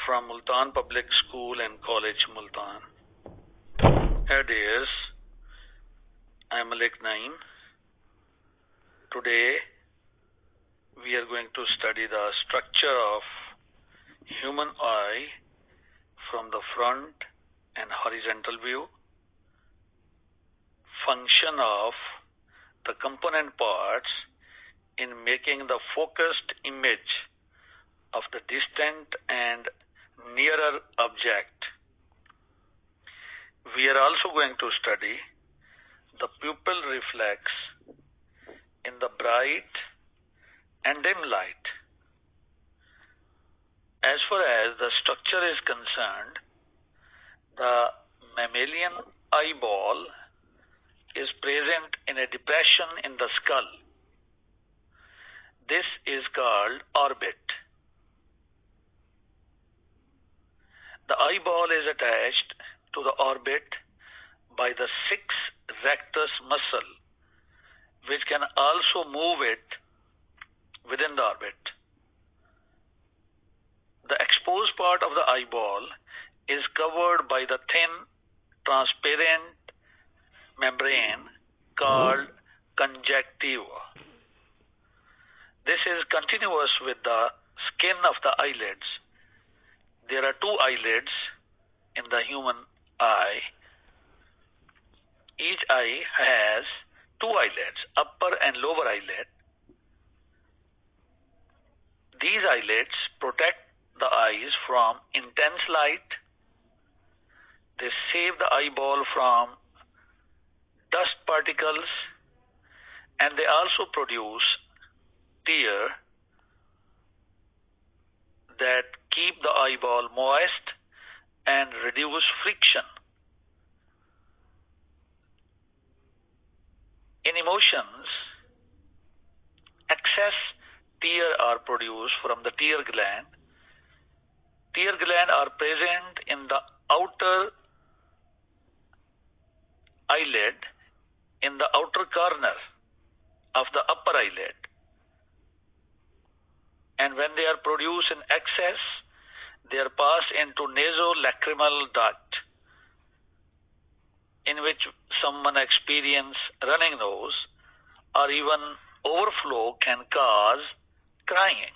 from Multan Public School and College, Multan. Here dears, I am Naeem. Today we are going to study the structure of human eye from the front and horizontal view, function of the component parts in making the focused image of the distant and nearer object. We are also going to study the pupil reflex in the bright and dim light. As far as the structure is concerned, the mammalian eyeball is present in a depression in the skull. This is called orbit. The eyeball is attached to the orbit by the 6 rectus muscle, which can also move it within the orbit. The exposed part of the eyeball is covered by the thin, transparent membrane called conjunctiva. This is continuous with the skin of the eyelids. There are 2 eyelids in the human eye. Each eye has 2 eyelids, upper and lower eyelid. These eyelids protect the eyes from intense light. They save the eyeball from dust particles, and they also produce tear that keep the eyeball moist and reduce friction. In emotions, excess tear are produced from the tear gland. Tear gland are present in the outer eyelid, in the outer corner of the upper eyelid. And when they are produced in excess, they are passed into nasolacrimal duct, in which someone experience running nose or even overflow can cause crying.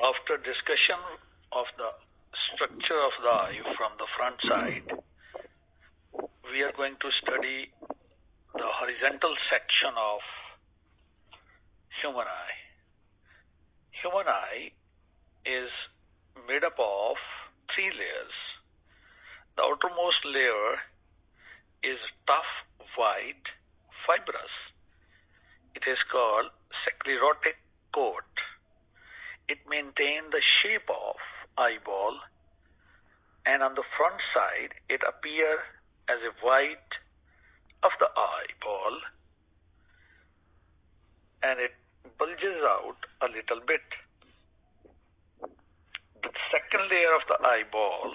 After discussion of the structure of the eye from the front side, we are going to study the horizontal section of human eye. Human eye is made up of 3 layers. The outermost layer is tough, white, fibrous. It is called sclerotic coat. It maintains the shape of eyeball, and on the front side it appears as a white of the eyeball, and it bulges out a little bit. The second layer of the eyeball,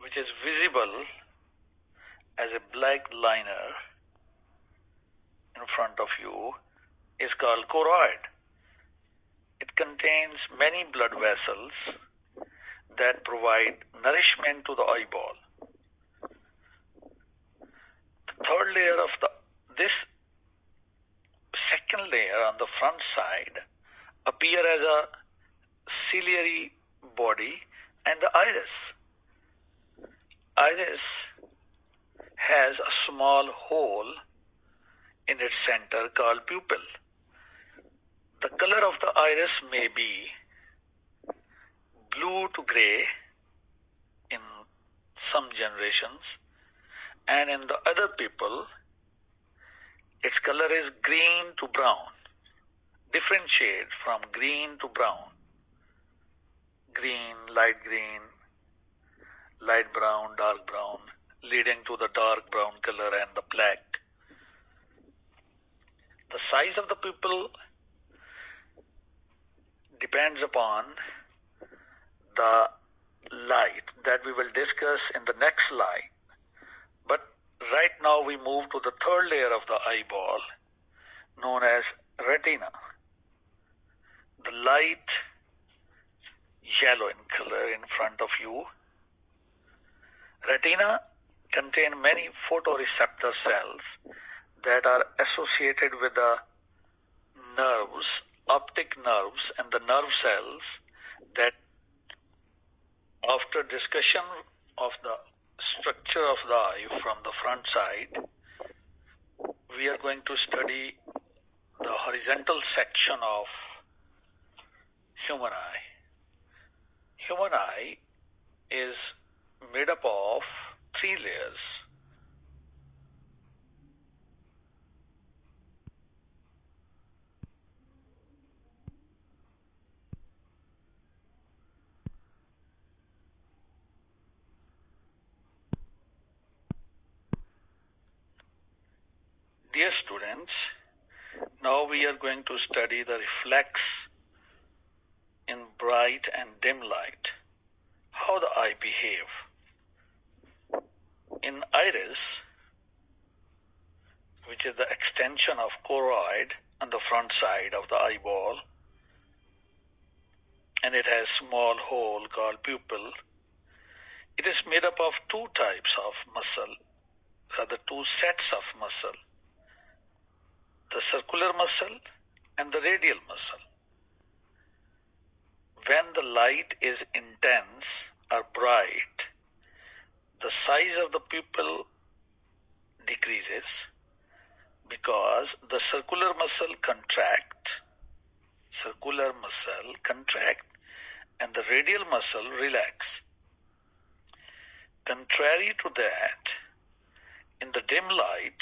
which is visible as a black liner in front of you, is called choroid. It contains many blood vessels that provide nourishment to the eyeball. The third layer of this second layer on the front side appear as a ciliary body and the iris. Iris has a small hole in its center called pupil. The color of the iris may be blue to gray in some generations, and in the other people, its color is green to brown. Different shades from green to brown. Green, light brown, dark brown, leading to the dark brown color and the black. The size of the pupil depends upon the light that we will discuss in the next slide. Now we move to the third layer of the eyeball, known as retina. The light yellow in color in front of you. Retina contain many photoreceptor cells that are associated with the nerves, optic nerves, and the nerve cells that, after discussion of the structure of the eye from the front side, we are going to study the horizontal section of human eye. Human eye is made up of three layers. Dear students, now we are going to study the reflex in bright and dim light, how the eye behave. In iris, which is the extension of choroid on the front side of the eyeball, and it has small hole called pupil. It is made up of two types of muscle, rather two sets of muscle, the circular muscle and the radial muscle. When the light is intense or bright, the size of the pupil decreases because the circular muscle contract and the radial muscle relax. Contrary to that, in the dim light,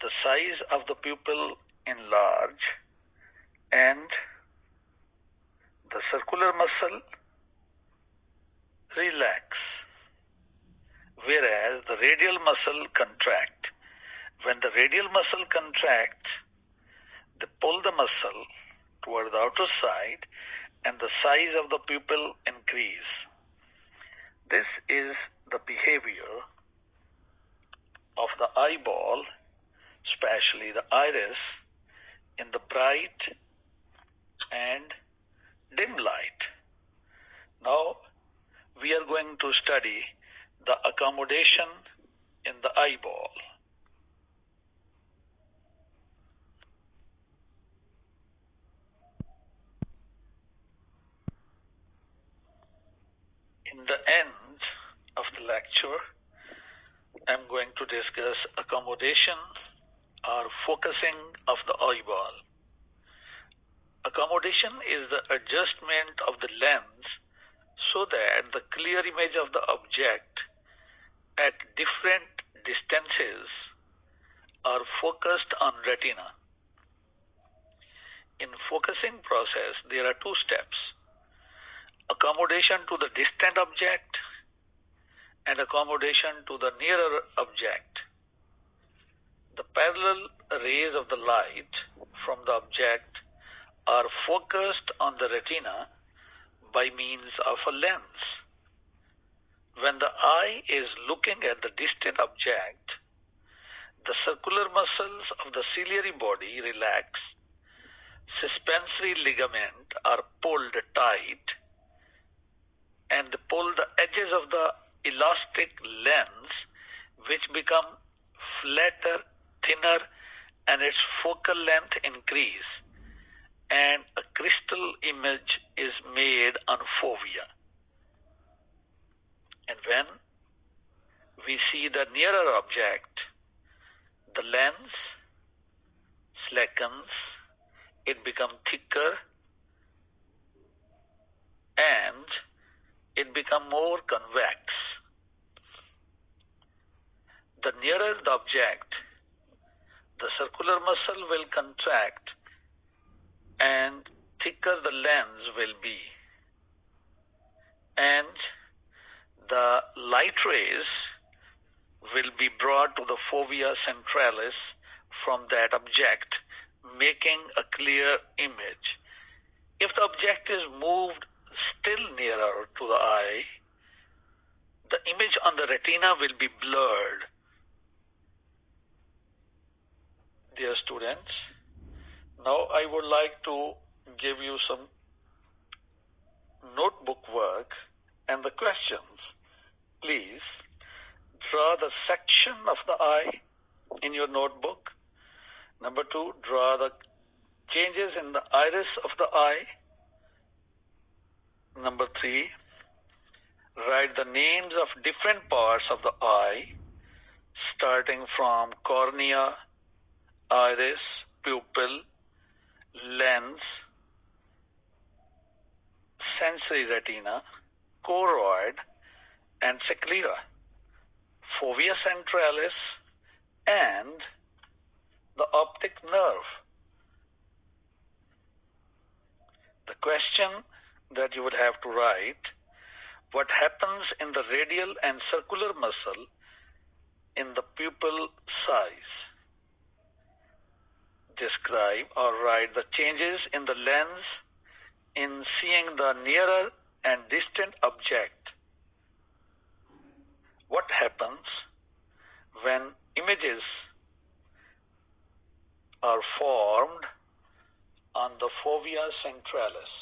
the size of the pupil enlarge and the circular muscle relax, whereas the radial muscle contract. When the radial muscle contracts, they pull the muscle toward the outer side and the size of the pupil increase. This is the behavior of the eyeball, especially the iris, in the bright and dim light. Now we are going to study the accommodation in the eyeball. In the end of the lecture, I'm going to discuss accommodation or focusing of the eyeball. Accommodation is the adjustment of the lens so that the clear image of the object at different distances are focused on retina. In focusing process, there are two steps: accommodation to the distant object and accommodation to the nearer object. The parallel rays of the light from the object are focused on the retina by means of a lens. When the eye is looking at the distant object, the circular muscles of the ciliary body relax, suspensory ligaments are pulled tight, and pull the edges of the elastic lens, which become flatter, thinner, and its focal length increase, and a crystal image is made on fovea. And when we see the nearer object, the lens slackens, it becomes thicker, and it becomes more convex. The nearer the object, the circular muscle will contract and thicker the lens will be, and the light rays will be brought to the fovea centralis from that object, making a clear image. If the object is moved still nearer to the eye, the image on the retina will be blurred Dear students, now I would like to give you some notebook work and the questions. Please draw the section of the eye in your notebook. Number 2, draw the changes in the iris of the eye. Number 3, write the names of different parts of the eye, starting from cornea, iris, pupil, lens, sensory retina, choroid, and sclera, fovea centralis, and the optic nerve. The question that you would have to write: what happens in the radial and circular muscle in the pupil size? Describe or write the changes in the lens in seeing the nearer and distant object. What happens when images are formed on the fovea centralis?